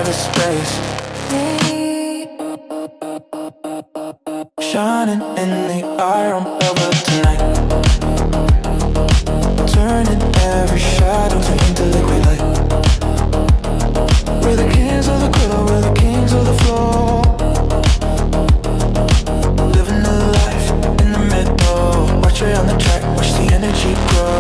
private space. Shining in the iron velvet tonight, turning every shadow into liquid light. We're the kings of the quiver, we're the kings of the floor. Living the life in the middle. Watch it on the track, watch the energy grow.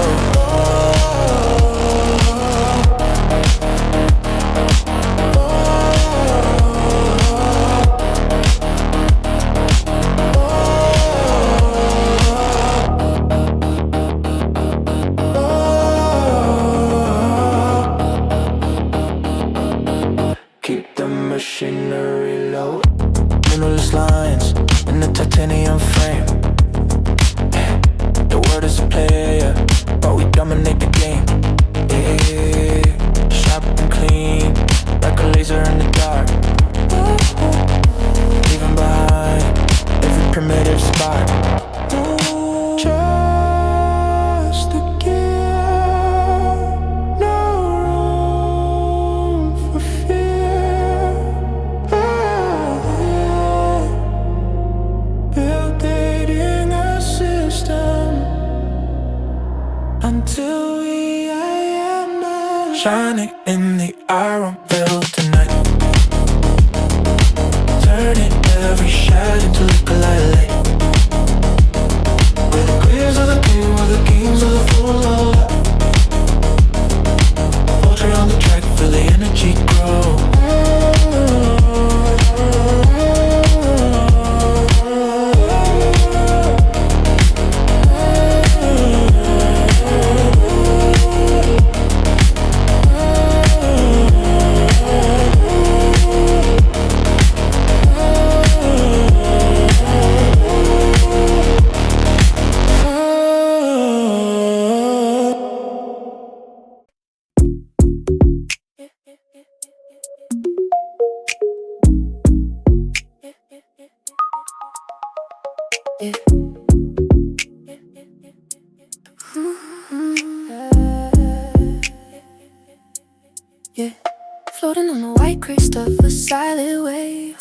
Machinery low, mirrorless lines in the titanium frame. The world is a player, but we dominate the game. Yeah, sharp and clean, like a laser in the dark. Leaving behind every primitive spark. Trust the gear, no room for fear. Building a system until we am now. Shining in the iron veil tonight, turning every shadow into liquid light. We're the queens of the king, we're the kings of the floor. Poetry on the track, feel the energy grow. Yeah, floating on a white crystal of a silent wave.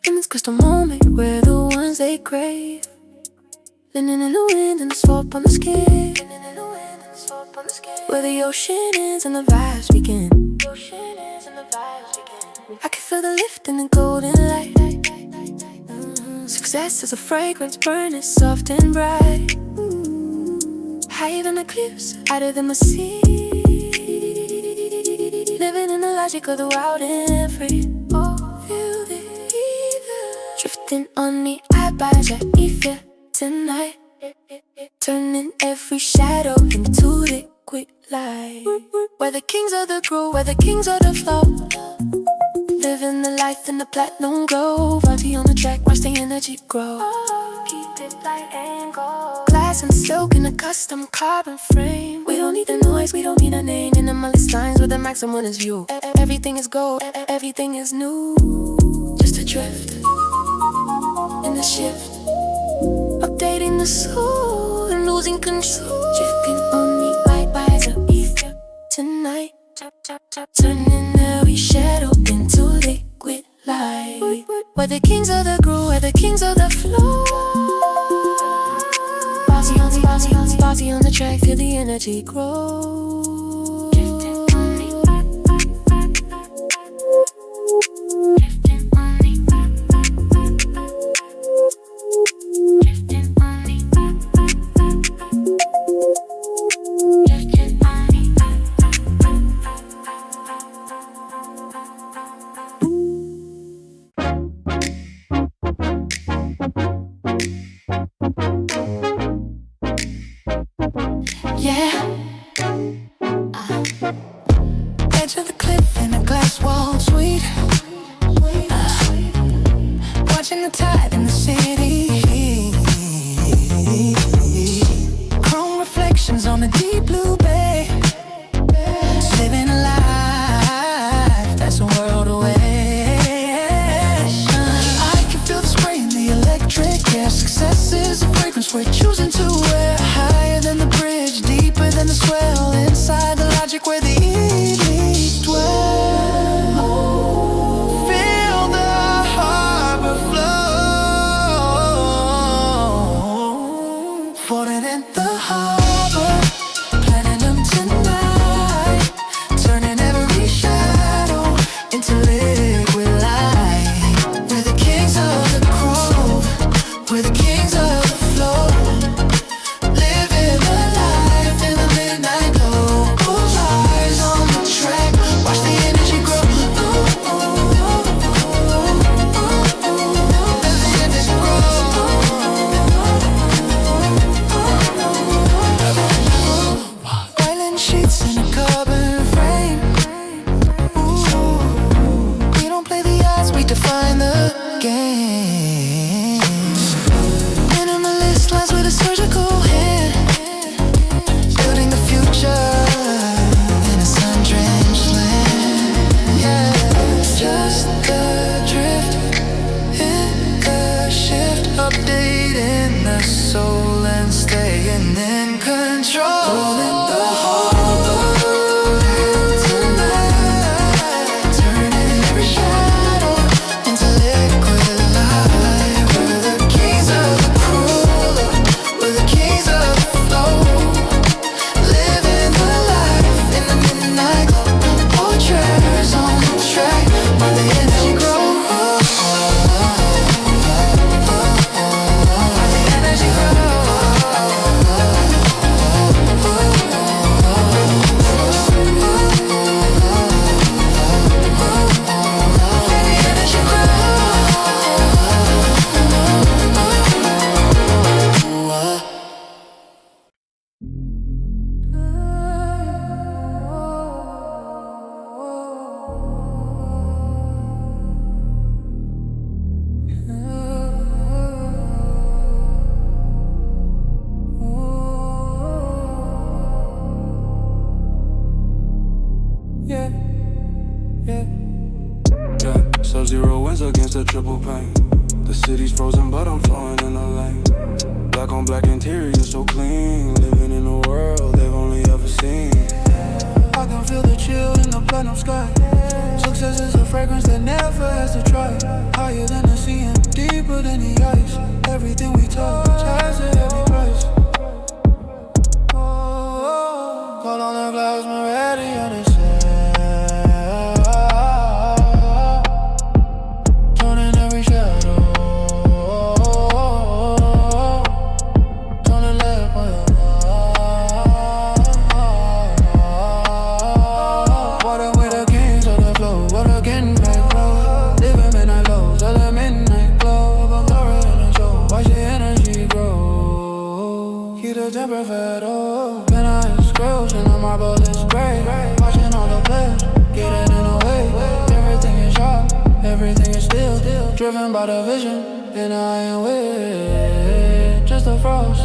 In this crystal moment, we're the ones they crave. Linen in the wind and the slope on the skin. Where the ocean ends and the vibes begin. I can feel the lift in the golden light. Success is a fragrance burning soft and bright. Higher than the cliffs, higher than the sea. Living in the logic of the wild and free. Oh, feel the ether drifting on the eyes of ether tonight, turning every shadow into liquid light. We're the kings of the groove, we're the kings of the flow. Living the life in the platinum glow. Monte on the track, watch the energy grow. Keep it light and gold. Glass and silk in a custom carbon frame. We don't need the noise, we don't need a name. In the minimalist lines with the maximum is view. Everything is gold, everything is new. Just a drift in the shift, updating the soul and losing control. Drifting on the light vibes of ether tonight, turning every shadow into liquid light. We're the kings of the groove, we're the kings of the flow. Bossy on the track, feel the energy grow. Edge of the cliff in a glass wall suite. Watching the tide in the city. Chrome reflections on the deep blue bay. Living a life that's a world away. I can feel the spray in the electric air. Success is a fragrance we're choosing to wear. Higher than the bridge, deeper than the swell. Inside the logic where the elite dwell. Yeah, yeah. Subzero wins against the triple pain. The city's frozen but I'm flowing in the lane. Black on black interior so clean. Living in a world they've only ever seen. I can feel the chill in the platinum sky. Success is a fragrance that never has to try. Higher than the sea and deeper than the ice. Everything we touch has a heavy price. Call on the clouds, my ready on the side. Turning every shadow. Don't let my water with the kings of the flow. Water getting back flow. Living midnight lows, till the midnight glow. But glory in the show, watch the energy grow. Keep the temper fed up. When I scrolls and the marble is gray. Watching all the players, getting in the way. Everything is sharp, everything is still. Driven by the vision, and I ain't with just the frost.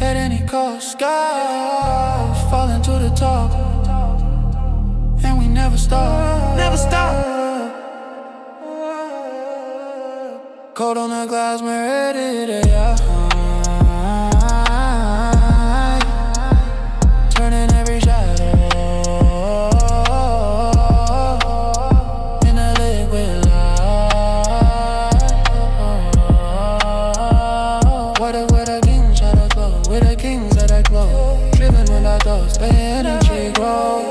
At any cost, sky falling to the top. And we never stop, never stop. Cold on the glass, we're ready to turning every shadow in a liquid light. What if we're the kings at the glow? We're the kings at that glow. Living with our thoughts, the energy grows.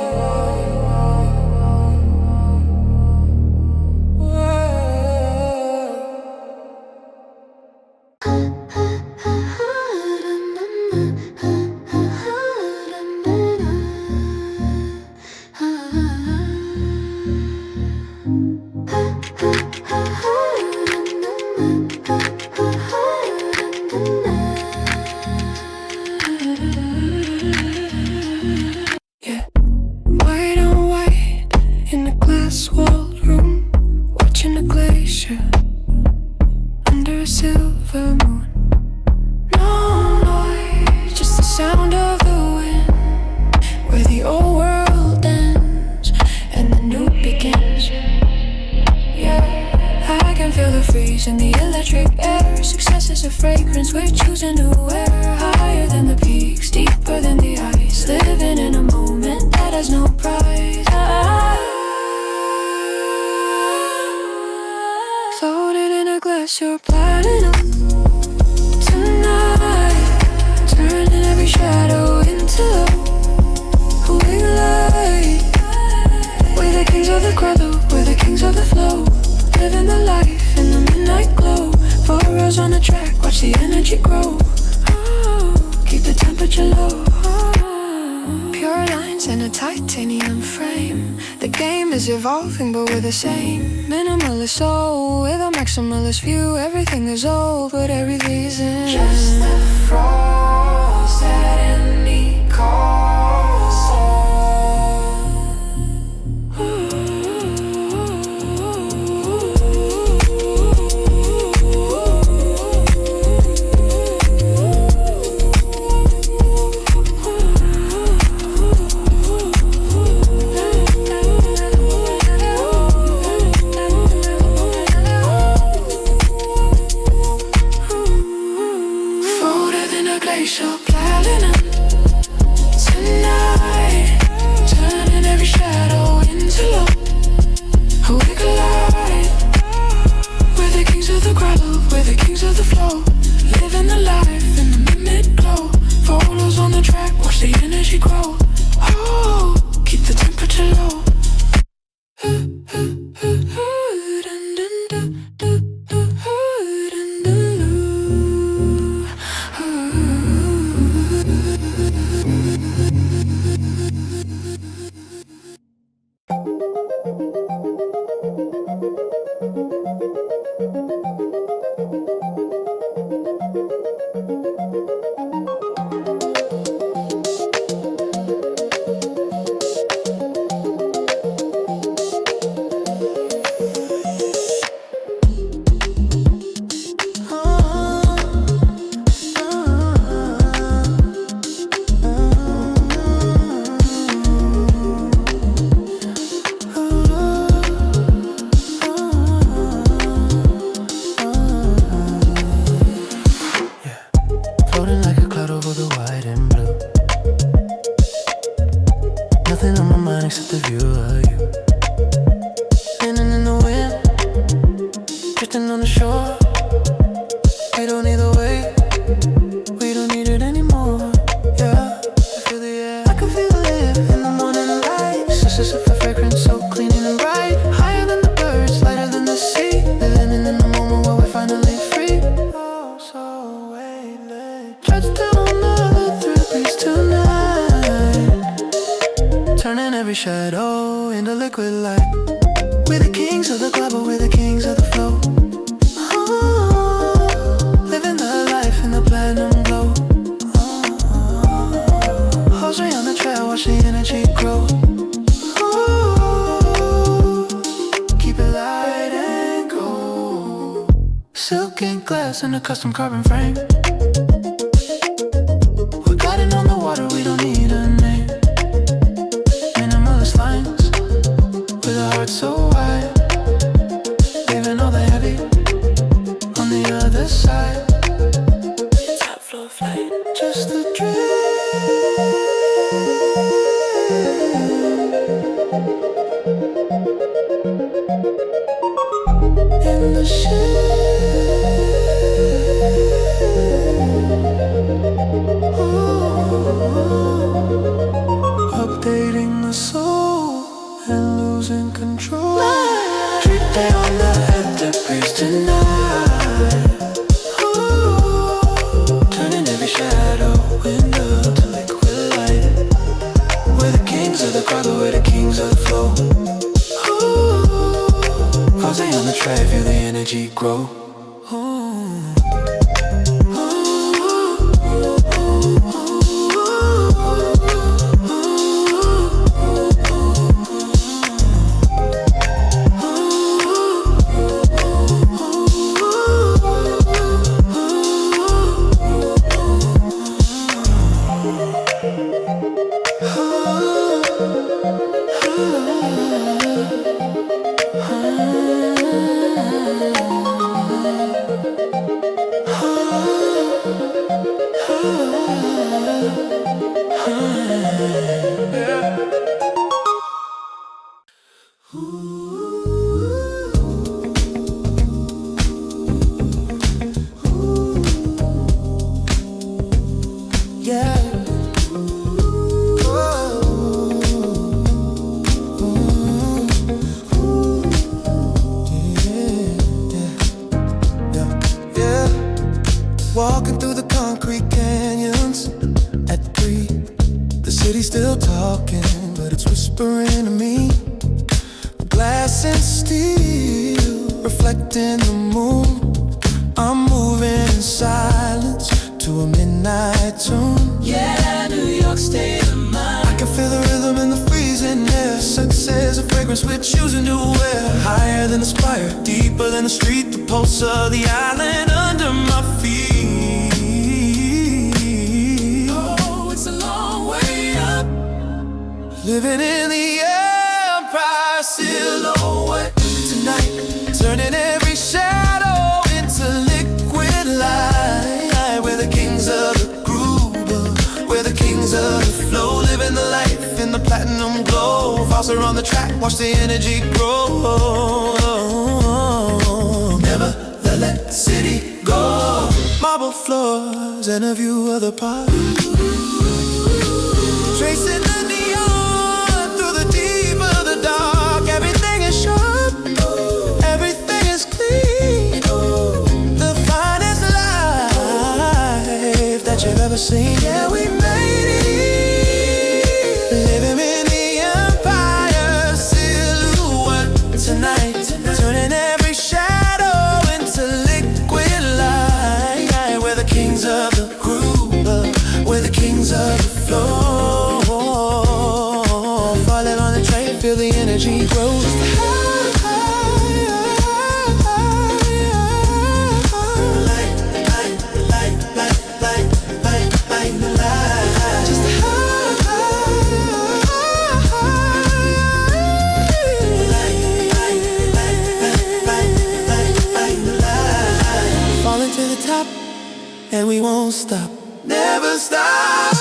In the electric air, success is a fragrance we're choosing to wear. Higher than the peaks, deeper than the ice. Living in a moment that has no price. Floating in a glass, you're platinum. Tonight, turning every shadow into we light. We're the kings of the Carlo, we're the kings of the flow. Living the life in the midnight glow. 4 hours on the track, watch the energy grow. Keep the temperature low. Pure lines in a titanium frame. The game is evolving but we're the same. Minimalist soul with a maximalist view. Everything is old but everything's in. Just the frost at any cost. Nothing on my mind except the view of you. Spinning in the wind, drifting on the shore. We don't need the weight, we don't need it anymore. Yeah, I feel the air, I can feel it in the morning light. It's just a fragrance so clean and bright. Higher than the birds, lighter than the sea. Living in the moment where we're finally free. Oh, so weightless. Touchdown another thrill beats tonight. Turning every shadow into liquid light. We're the kings of the club, but we're the kings of the flow. Living the life in the platinum glow. Hose on the trail, watch the energy grow. Keep it light and cool. Silk and glass in a custom carbon frame. We're gliding on the water, we don't need a name. Minimalist lines with a heart so wide, leaving all the heavy on the other side. Top floor flight, just a dream. In the shade, updating the soul and losing control. Treat day on the head to breeze tonight. Turning every shadow into liquid light. We're the kings of the Carlo, we're the kings of the flow. Cause they on the track, feel the energy grow. Walking through the concrete canyons at 3. The city's still talking, but it's whispering to me. Glass and steel reflecting the moon. I'm moving in silence to a midnight tune. Yeah, New York state of mind. I can feel the rhythm in the freezing air. Success, a fragrance we're choosing to wear. Higher than the spire, deeper than the street. The pulse of the island under my feet. Living in the empire silhouette tonight. Turning every shadow into liquid light. We're the kings of the groove, we're the kings of the flow. Living the life in the platinum glow. Faster on the track, watch the energy grow. Never let the city go. Marble floors and a view of the park. Tracing the neon through the deep of the dark. Everything is sharp, everything is clean. The finest life that you've ever seen. Yeah, we made it. Living in the empire silhouette tonight. Turning every shadow into liquid light. We're the kings of the groove, we're the kings of the flow. Falling on the train, feel the energy grow. Falling to the top, and we won't stop. Never stop.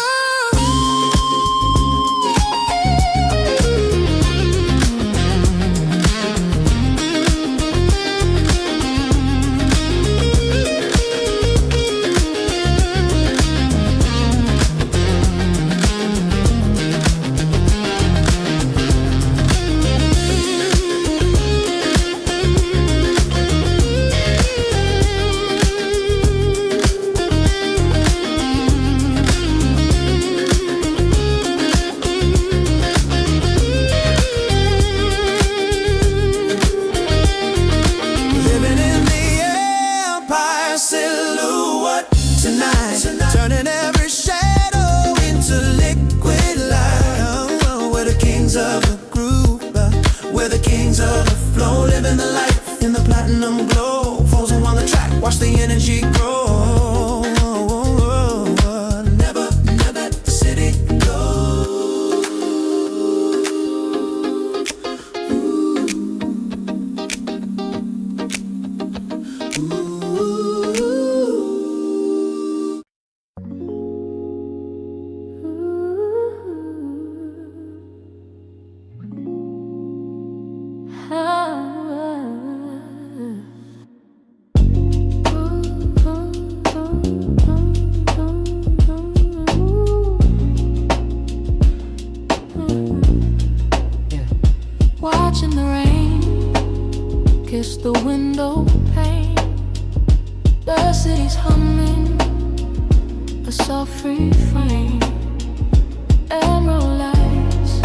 kings of the groove, we're the kings of the flow, living the life in the platinum glow. Falls on the track, watch the energy grow. Never, never city go. Watching the rain kiss the window pane. The city's humming a soft refrain. Emerald lights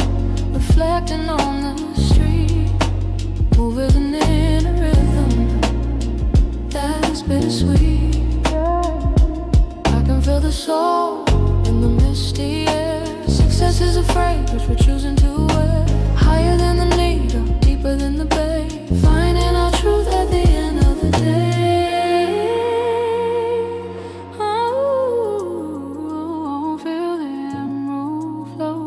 reflecting on the street, moving in a rhythm that's bittersweet. I can feel the soul in the misty air. Success is a phrase we're choosing to wear. Higher than the needle, deeper than the bay, finding our truth at the end of the day. Oh, feel the emerald flow,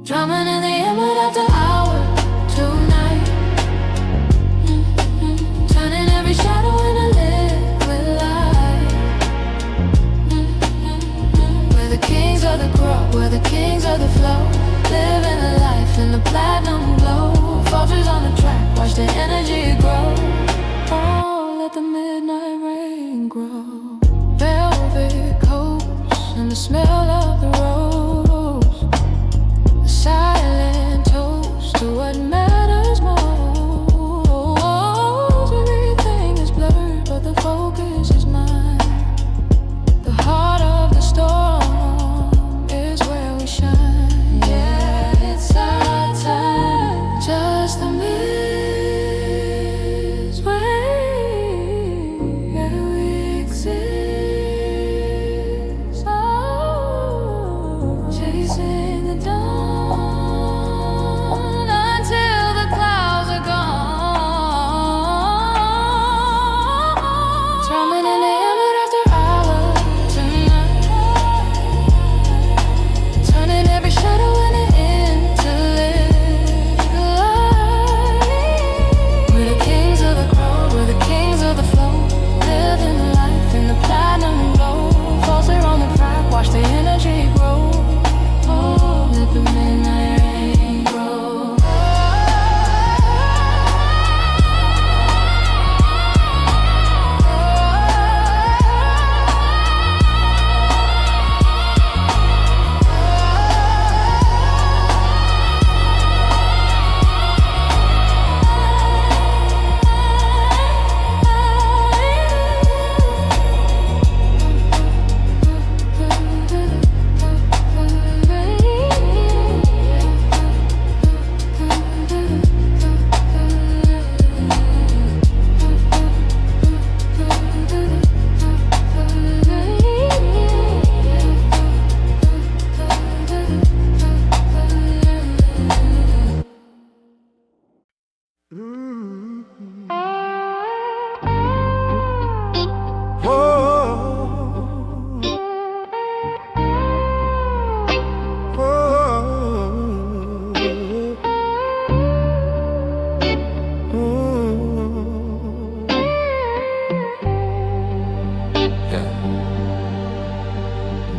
drumming in the emerald after hour tonight. Turning every shadow into liquid light. We're the kings of the grove, we're the kings of the flow, living a life in the platinum glow. Vultures on the track, watch the energy grow. Oh, let the midnight rain grow. Velvet coats and the smell of the rose, a silent toast to what matters most. Everything is blurred, but the focus is mine. The heart of the storm is where we shine. Yeah, it's our time. Just a mist where we exist. Oh, chasing the dawn until the clouds are gone. Drumming in the emerald after hour tonight. Turning every shadow into liquid light. We're the kings of the grove, we're the kings of the flow, living the life in the platinum glow. Falls there on the track, watch the energy grow. Oh, let the midnight rain grow.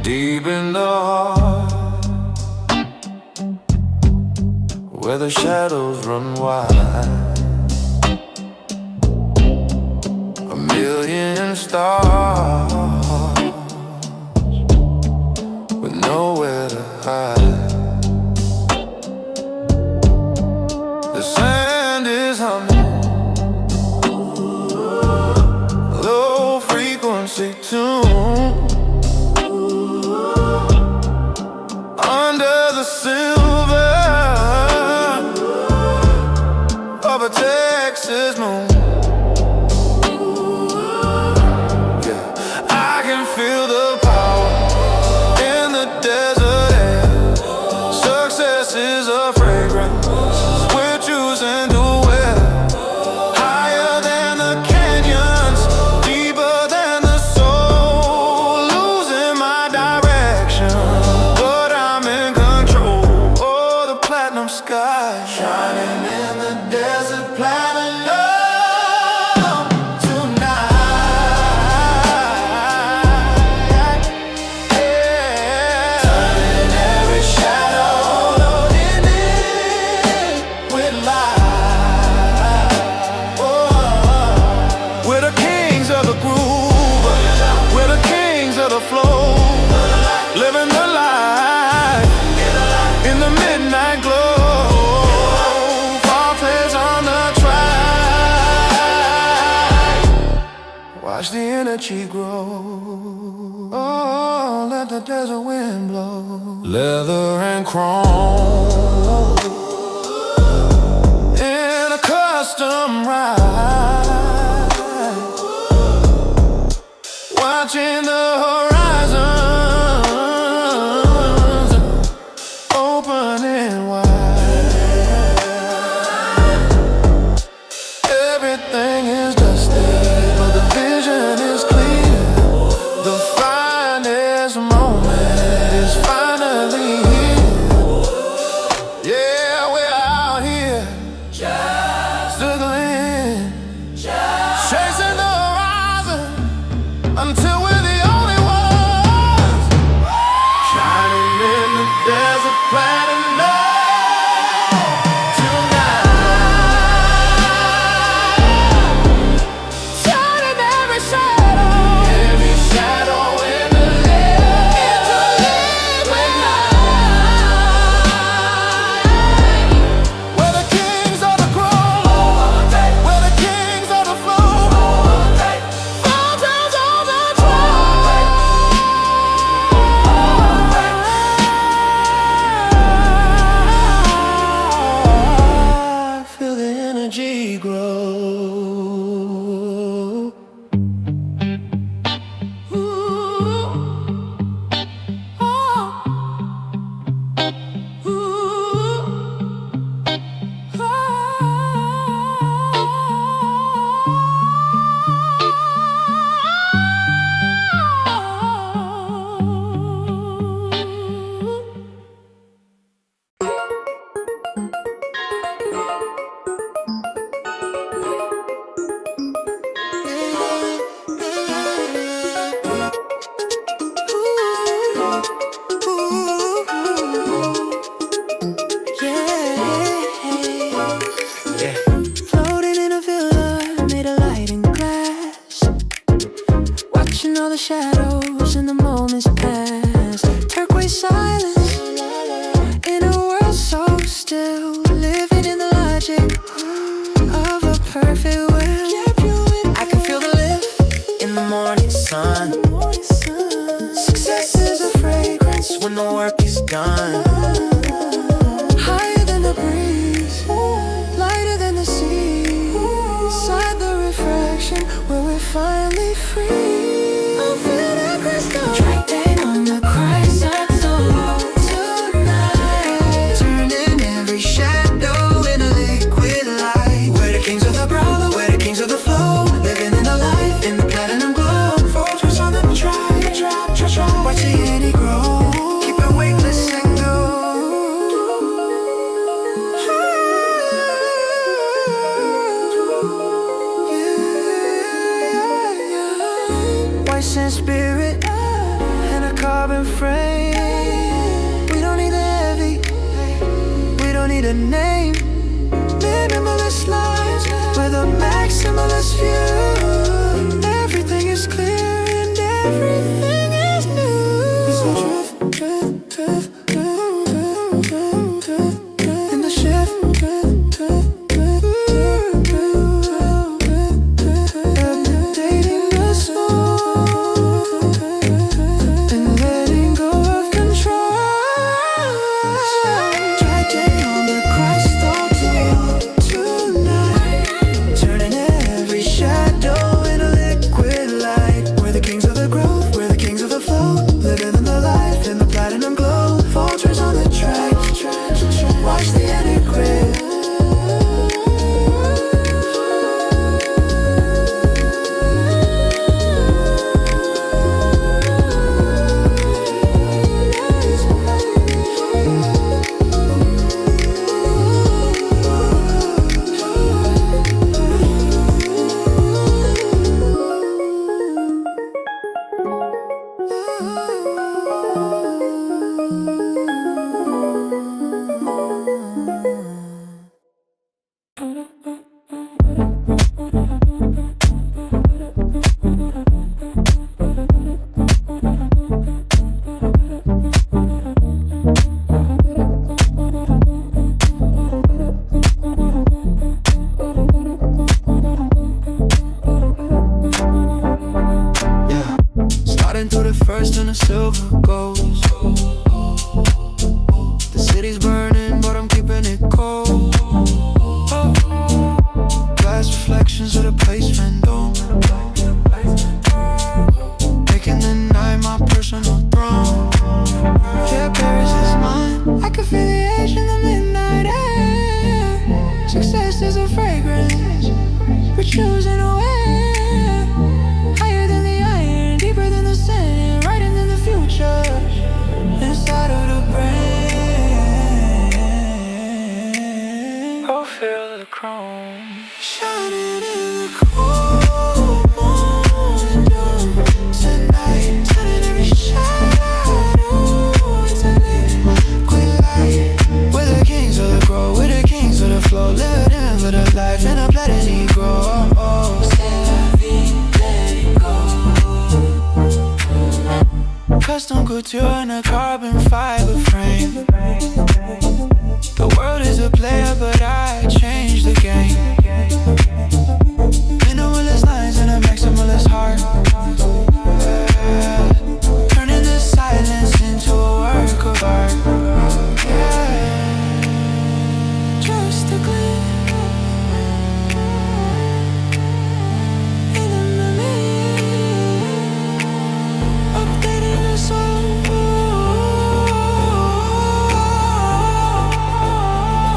Deep in the heart, where the shadows run wide, a million stars with nowhere to hide. The sand is humming, low frequency tune. Under the silver of a Texas moon, yeah, I energy grow. Oh, let the desert wind blow. Leather and chrome in a custom ride, watching the horizons opening wide. Everything is dusty, but the vision is clear. The finest moment is finally here. Yeah, we're out here, struggling, chasing the horizon until we're the only ones shining in the desert platinum. All the shadows and the moments pass. Turquoise silence in a world so still, living in the logic of a perfect will. I can feel the lift in the morning sun. Success is a fragrance when the work is done. Higher than the breeze, lighter than the sea, inside the refraction where we're finally free. Drifting on the crescent tonight, turning every shadow into liquid light. We're the kings of the brother, we're the kings of the flow, living in the life, in the platinum glow. Fortress on the drive, watch the eddy grow, keep it weightless and go. White sand spirit, carbon frame. We don't need the heavy, we don't need a name. Minimalist lines with a maximalist view. Everything is clear and everything is new. So drift, drift, drift, drift, drift, drift, in the shift. Updating the soul. Shadow body's burning, but I'm keeping it cold. Glass reflections of the place window, making the night my personal throne. Yeah, Paris is mine. I can feel the edge in the midnight air. Success is a fragrance we're choosing to wear. Higher than the iron, deeper than the sand, right into the future, inside of the brain. Oh, feel the chrome shining in the cold morning dawn tonight, turning every shadow into liquid light. We're the kings of the grove, we're the kings of the flow, living for the life in a planet Negro. Custom couture in a carbon fiber frame. The world is a player, but I changed the game. Minimalist lines and a maximalist heart, turning the silence into a work of art. Just a glimpse in the mirror, updating the soul.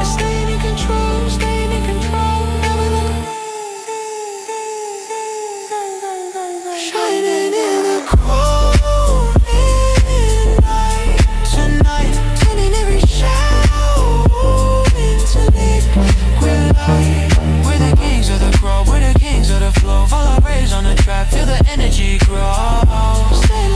Staying in control, never look. Shining in the cold midnight tonight, turning every shadow into liquid light. We're the kings of the grove, we're the kings of the flow. Follow rays on the track, feel the energy grow. Stay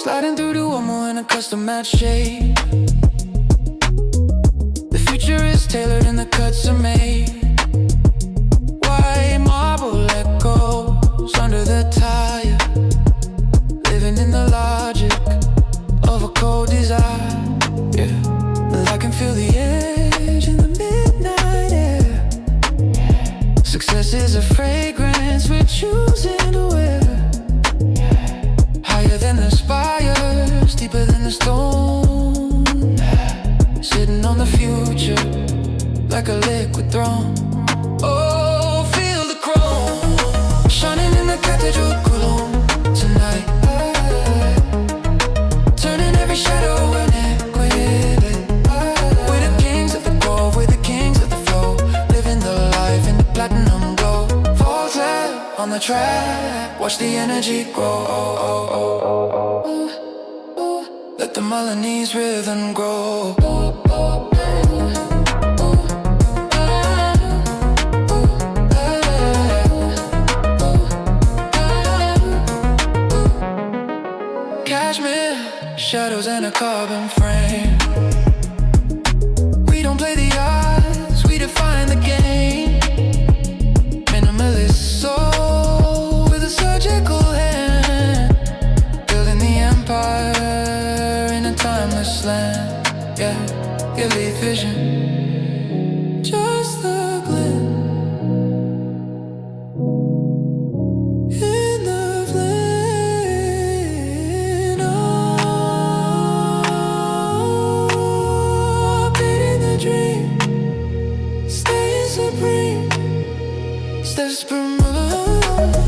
sliding through the Uomo in a custom match shade. The future is tailored and the cuts are made. White marble echoes under the tire, living in the logic of a cold desire. Yeah, and I can feel the edge in the midnight air. Success is a fragrance we're choosing to wear. Higher than the spires, deeper than the stone, sitting on the future like a liquid throne. Oh, feel the chrome shining in the cathedral Cologne tonight, turning every shadow in liquid. We're the kings of the grove, we're the kings of the flow, living the life in the platinum glow. Falls out on the track, watch the energy grow. Let the Milanese rhythm grow. Cashmere shadows and a carbon frame. We don't play the odds, we define the game. Minimalist soul with a surgical hand, building the empire in a timeless land. Yeah, elite vision, just a glimpse.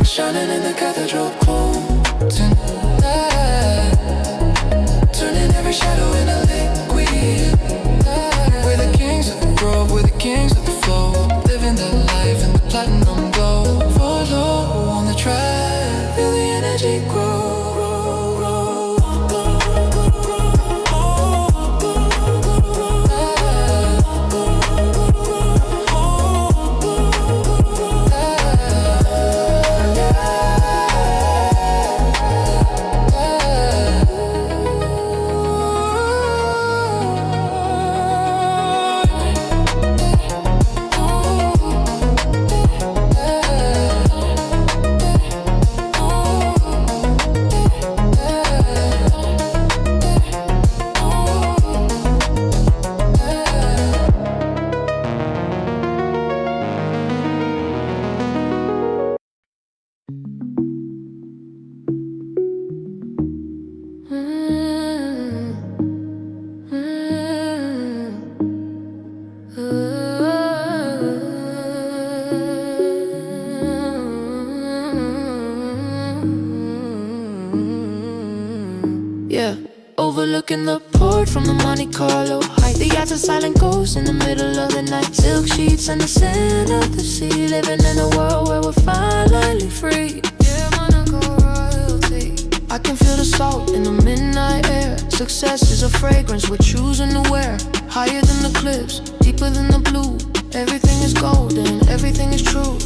Shining in the cathedral chrome tonight, turning every shadow into liquid. We're the kings of the grove, we're the kings of the flow, living the life overlooking the port from the Monte Carlo height. The yacht's a silent ghost in the middle of the night. Silk sheets and the scent of the sea, living in a world where we're finally free. Yeah, Monaco royalty. I can feel the salt in the midnight air. Success is a fragrance we're choosing to wear. Higher than the cliffs, deeper than the blue. Everything is golden, everything is true.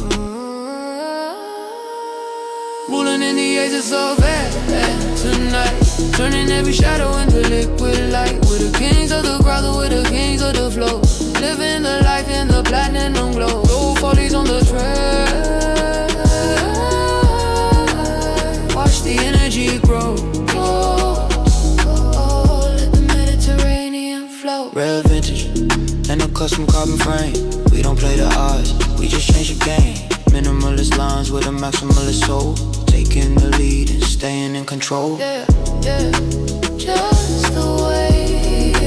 Rolling in the edges of air tonight, turning every shadow into liquid light. We're the kings of the grotto, we're the kings of the flow, living the life in the platinum glow. Gold follies on the track, watch the energy grow. Let the Mediterranean flow. Rare vintage and a custom carbon frame. We don't play the odds, we just change the game. Minimalist lines with a maximalist soul, taking the lead and staying in control. Yeah, yeah. Just the way it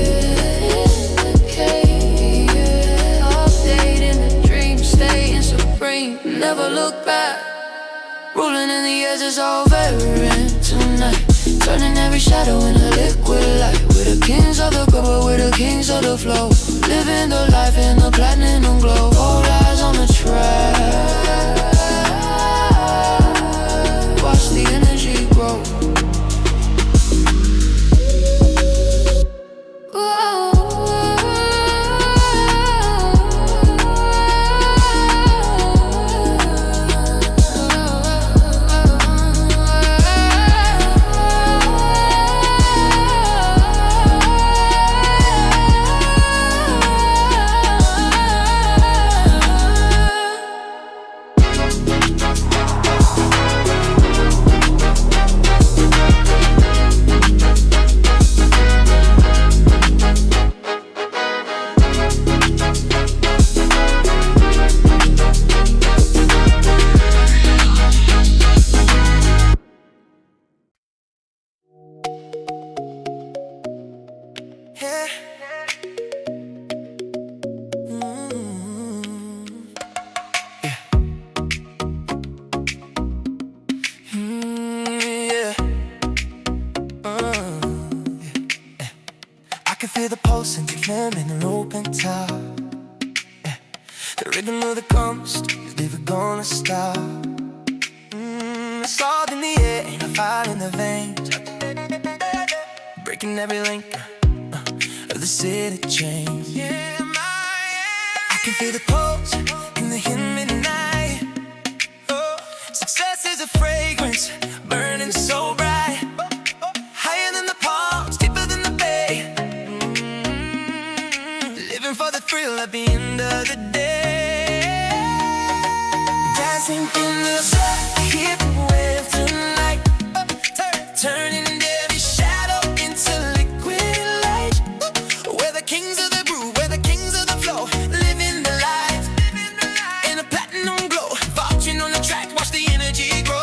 indicates, yeah. Updating the dream, staying supreme, never look back. Rolling in the edges of every tonight, turning every shadow into liquid light. We're the kings of the grove, we're the kings of the flow, living the life in the platinum glow. All eyes on the track, watch the energy grow. Feel the pulse and the flame in an open top. Yeah. The rhythm of the coast is never gonna stop. It's all in the air, ain't a fire in the veins, breaking every link of the city chain. Yeah, I can feel the pulse in the midnight. Oh, success is a fragrance burning so bright, higher than the palms, deeper than the bay. Living for the thrill at the end of the day, dancing in the heat wave tonight, turning every shadow into liquid light. We're the kings of the groove, we're the kings of the flow, living the life in a platinum glow. Watching on the track, watch the energy grow.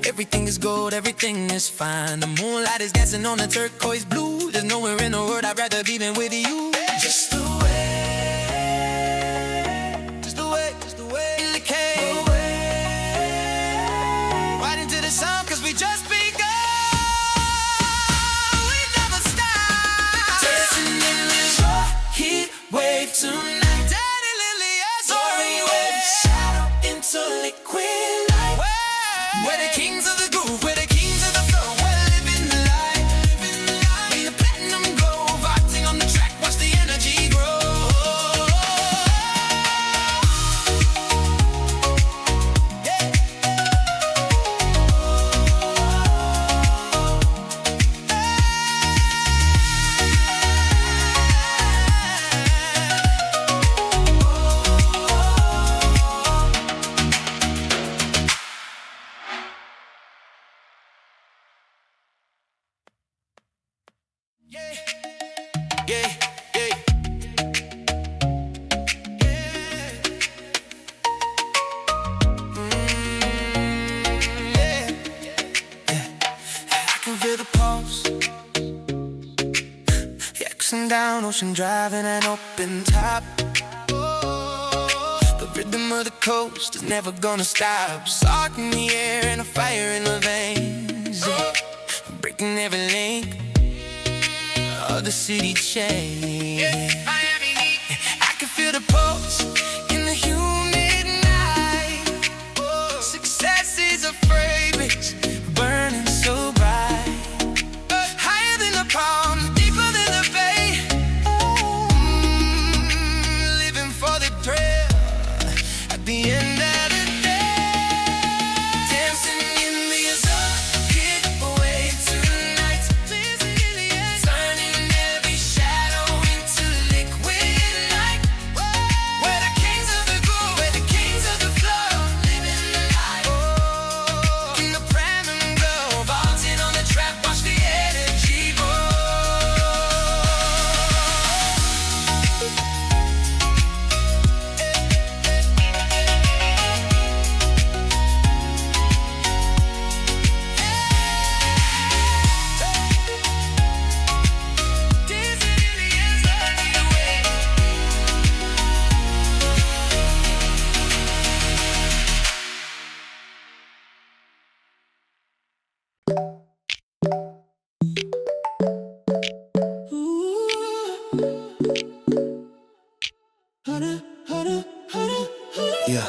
Everything is gold, everything is fine. The moonlight is dancing on the turquoise blue. There's nowhere in the world I'd rather be than with you. Just the way, just the way, just the way it came. Right into the sun, cause we just begun. We never stop. Dancing in this heat wave tonight. Daddy Lily, soaring with shadow into liquid light. We're the kings of the groove, we're the kings of the flow, we're living the life, in the platinum glow, rocking on the track, watch the energy grow. Texting down Ocean Drive in an open top. The rhythm of the coast is never gonna stop. Salt in the air and a fire in the veins, breaking every link of the city chain. I can feel the pulse in the humid night. Success is a fragrance burning so bright, higher than the palm, deeper than the bay. Living for the thrill at the end of the day. Dancing in the sun, get away tonight. Turning every shadow into liquid light. We're the kings of the groove, we're the kings of the flow, living the life. In the pram and go, vaulting on the track, watch the energy grow. Yeah,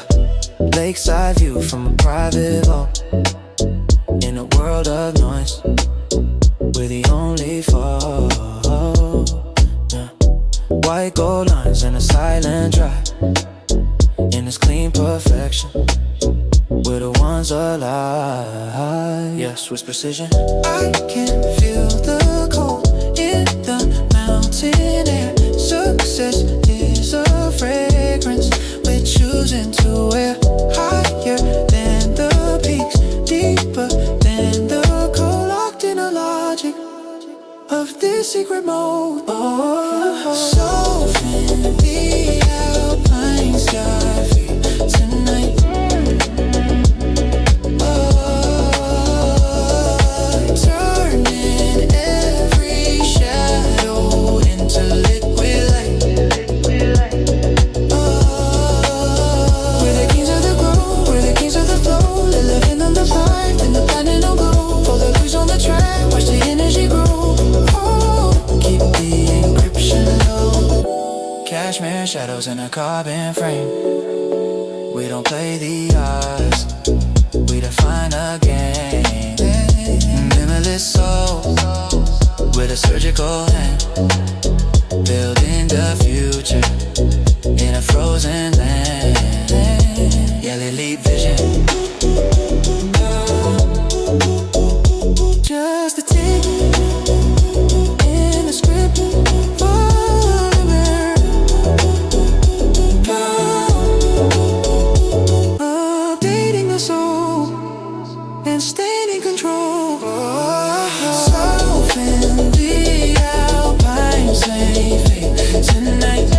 lakeside view from a private vault. In a world of noise, we're the only fall. Yeah. White gold lines and a silent drive. In this clean perfection, we're the ones alive. Yes, with precision. I can feel the cold in the mountain air. Success is a fragrance we're choosing to wear. Higher than the peaks, deeper than the cold, locked in a logic of this secret mode. So in the alpine sky tonight. Turning every shadow into liquid light. We're the kings of the groove, we're the kings of the flow, living on the vibe in the platinum glow. For the lose on the track, watch the energy grow. Keep the encryption low. Cashmere shadows in a carbon frame. We don't play the odds, we define a game. Limitless soul with a surgical hand, building the future in a frozen land. Yeah, elite vision. Just a tick in the script. Updating the soul and staying in control. South in the alpine sleigh tonight.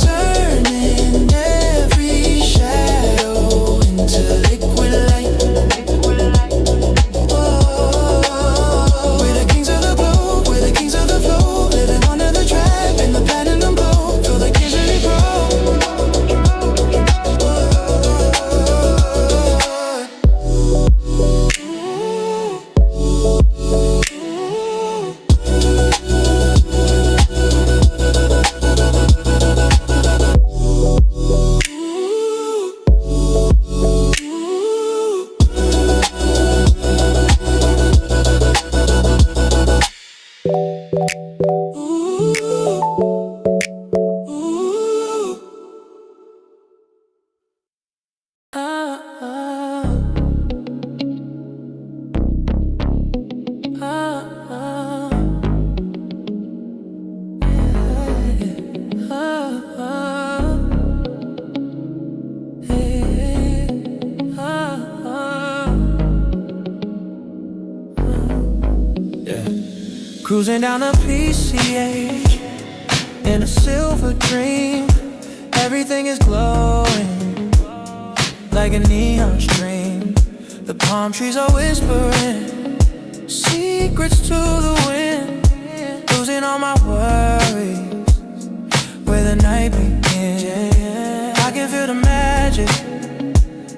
Turning every shadow into liquid light. We're the kings of the globe, we're the kings of the flow, living under the trap in the platinum glow. Feel the kings really grow. Cruising down a PCH in a silver dream. Everything is glowing like a neon stream. The palm trees are whispering secrets to the wind, losing all my worries where the night begins. I can feel the magic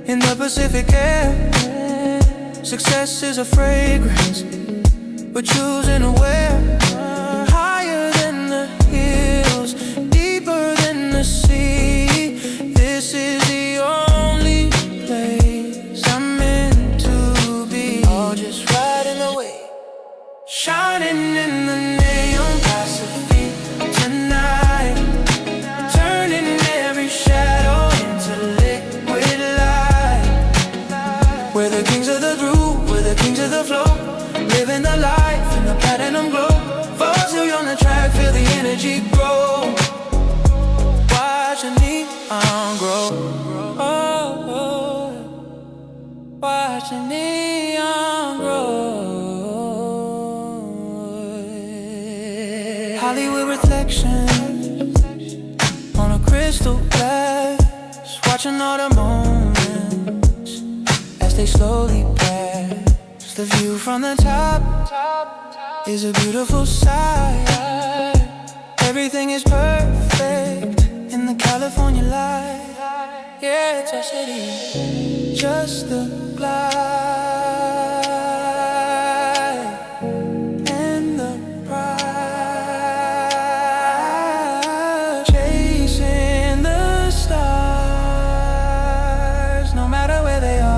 in the Pacific air. Success is a fragrance we're choosing to wear. Higher than the hills, deeper than the sea. This is the only place I'm meant to be. All just riding away, shining in the neon Pacific tonight, turning every shadow into liquid light. We're the kings of the groove, we're the kings of the flow, living the life in the platinum glow. Falls you on the track, feel the energy grow. Watch the neon grow. Oh, oh. Watch the neon grow. Hollywood reflections on a crystal glass, watching all the moments as they slowly pass. The view from the top is a beautiful sight. Everything is perfect in the California light. Yeah, it's our city, just a glide, and the pride, chasing the stars, no matter where they are.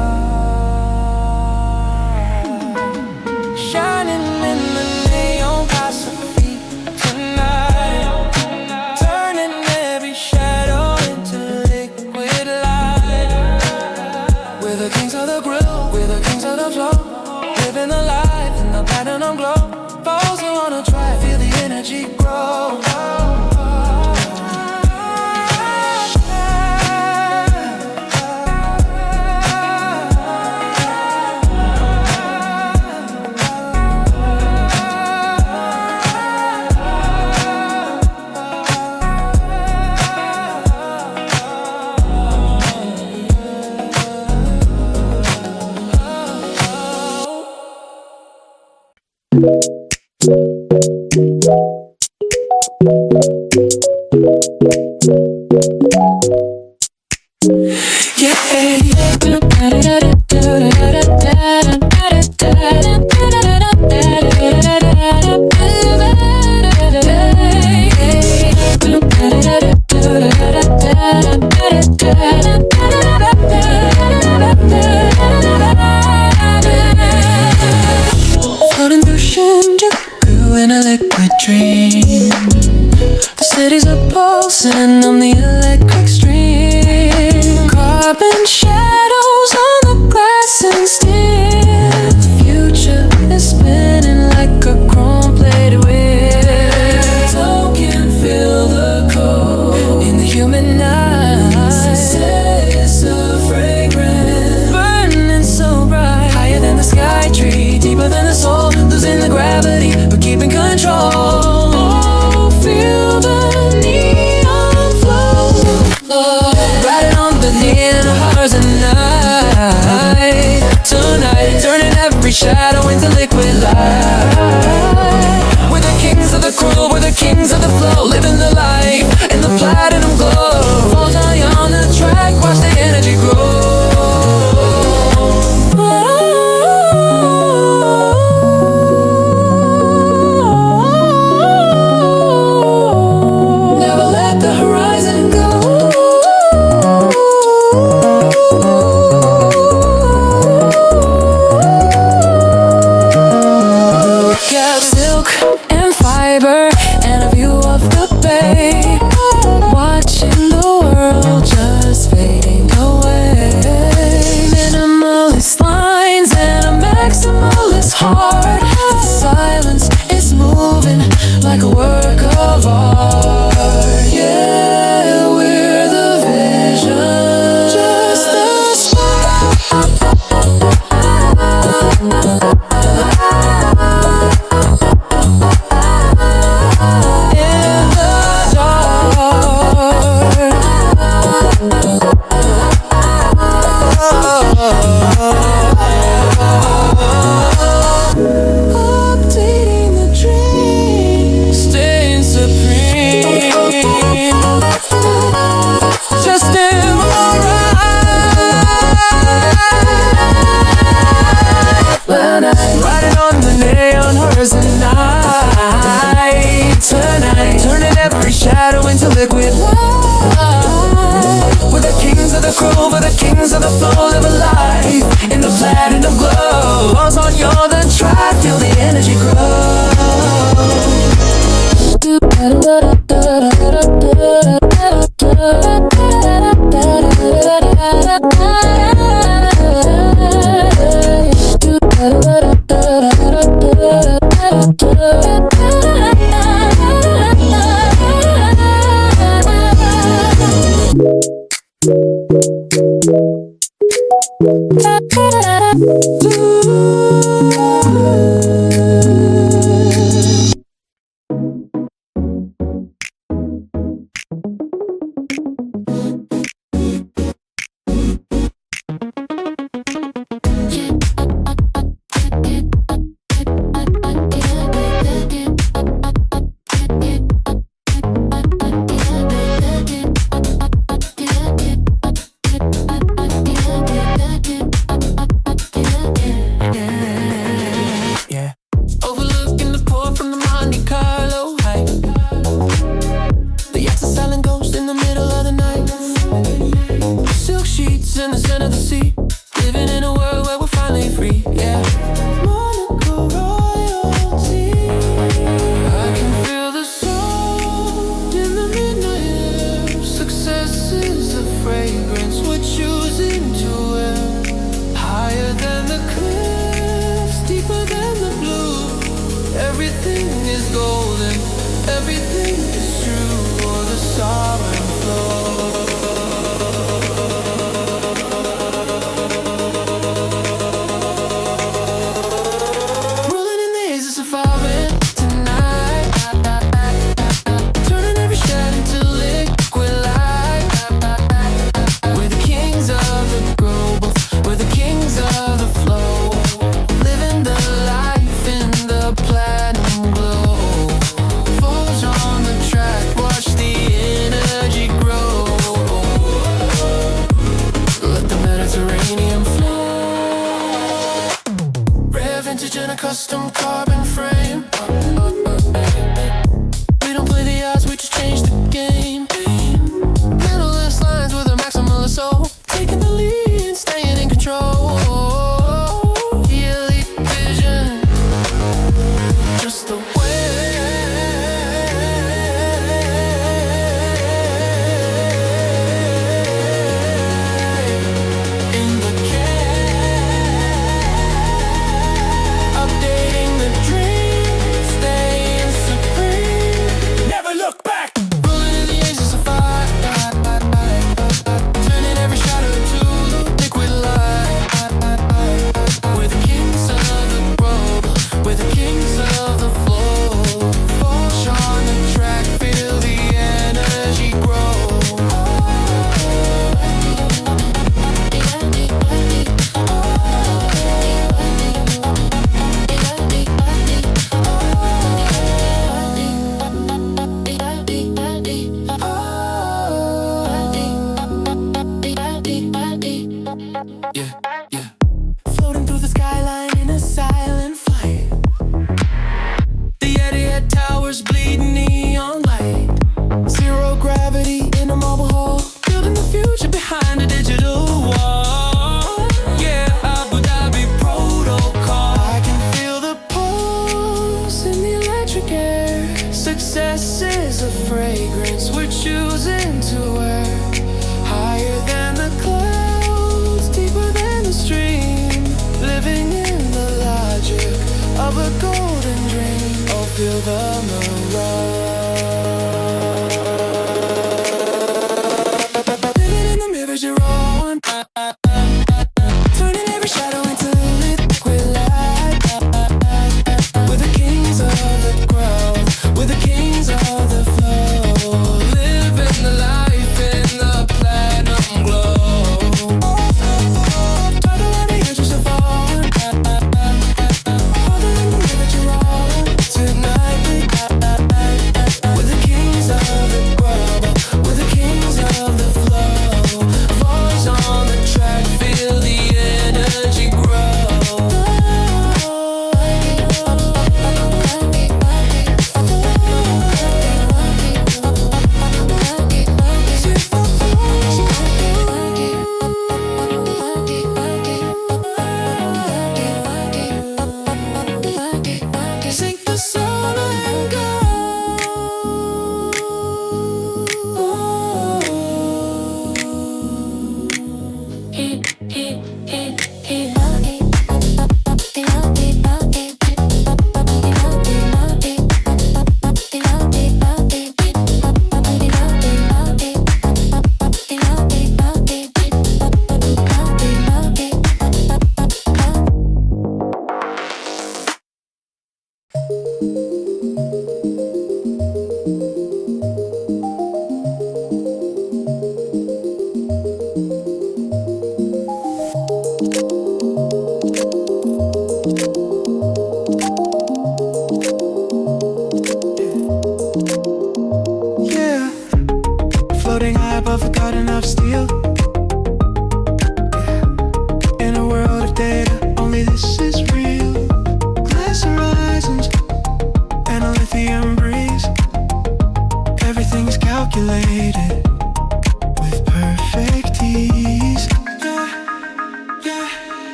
Living the life in the platinum glow. Falls on a track, feel the energy grow. And I'm the electric stream, carbon shadows on the glass and steel. The future is spinning like a chrome-plated wheel. So can feel the cold in the human eyes. It's a fragrance burning so bright, higher than the sky tree, deeper than the soul, losing the gravity but keeping control. Oh, feel the stars at night, tonight, turning every shadow into liquid light. We're the kings of the groove, we're the kings of the flow, living the life in the platinum glow. Falls on you on the track, watch the energy grow. Never let the horizon go. And a view of the bay, watching the world just fading away. Minimalist lines and a maximalist heart. The silence is moving like a work of art. Yeah, we're the vision, just the spark. Riding on the neon horizon night tonight, turning every shadow into liquid light. We're the kings of the groove, we're the kings of the flow. Live a life in the platinum glow. Balls on you, the track, feel the energy grow. Overlooking the port from the Monte Carlo height. The yacht's a silent ghost in the middle of the night. Silk sheets in the center of the sea, living in a world where we're finally free. Yeah. Monaco royalty. I can feel the soul in the midnight air. Success is a fragrance we're choosing to wear. Higher than the cliffs, deeper than the blue. Everything is golden, everything is true. For the sovereign flow. Rolling in the haze of safari tonight, turning every shadow into liquid light. We're the kings of the global, we're the kings of the flow. Living the life in the platinum glow. Falls on the track, watch the energy grow. Let the Mediterranean flow. Rare vintage and a custom carbon frame. We don't play the odds, we just change the game. Minimalist lines with a maximalist soul. Taking the lead, staying in control. The elite vision, just the way. In the cave, updating the dream, staying supreme. Never look back. Rolling in the aces of fire, turning every shadow to liquid light. We're the kings of the road, we're the kings of the flow. Falls on the track, feel the energy grow. Yeah, yeah. Floating through the skyline in a silent flight. The Etihad towers bleed neon light. Zero gravity in a marble hall, building the future behind a digital wall. Yeah, Dhabi Protocol. I can feel the pulse in the electric air. Success is a fragrance we're choosing to wear. Higher than the clouds, deeper than the stream. Living in the logic of a golden dream. Oh, feel the mirage. Living in the mirrors you're on. Turning every shadow into liquid light. We're the kings of the ground, we're the kings of the flow. Living the life in the platinum glow. Title on the edges of fall. Harder than the mirror you're on tonight.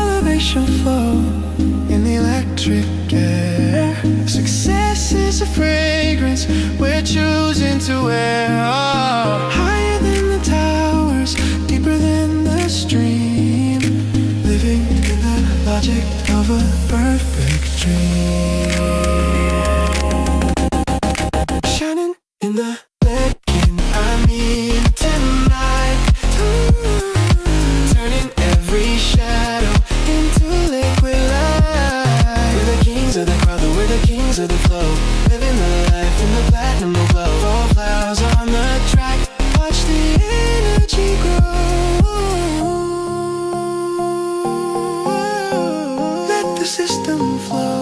elevation flow in the electric air. Success is a fragrance we're choosing to wear. Higher than the towers, deeper than the stream, living in the logic of a perfect dream. Shining in the legend, I mean tonight. Turning every shadow into liquid light. We're the kings of the crowd, we're the kings of the flow. Living the life in the platinum glow. Fall flowers on the track, watch the energy grow. Let the system flow.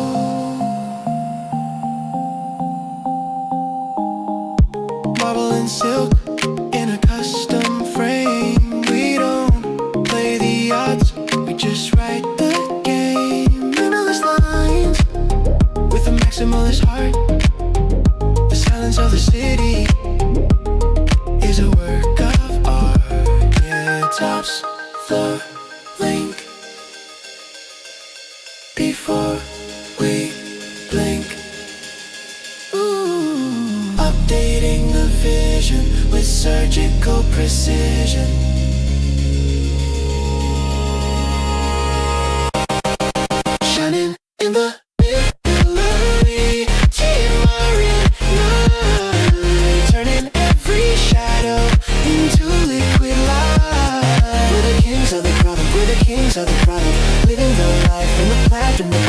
Marble and silk in a custom frame. We don't play the odds, we just write the game. Minimalist lines with a maximalist heart. The silence of the city is a work of art. Yeah, tops, floor, link. Before we blink. Updating the vision with surgical precision. Shining in the melody, shimmering night. Turning every shadow into liquid light. We're the kings of the crowd, we're the kings of the crowd. Living the life in the platinum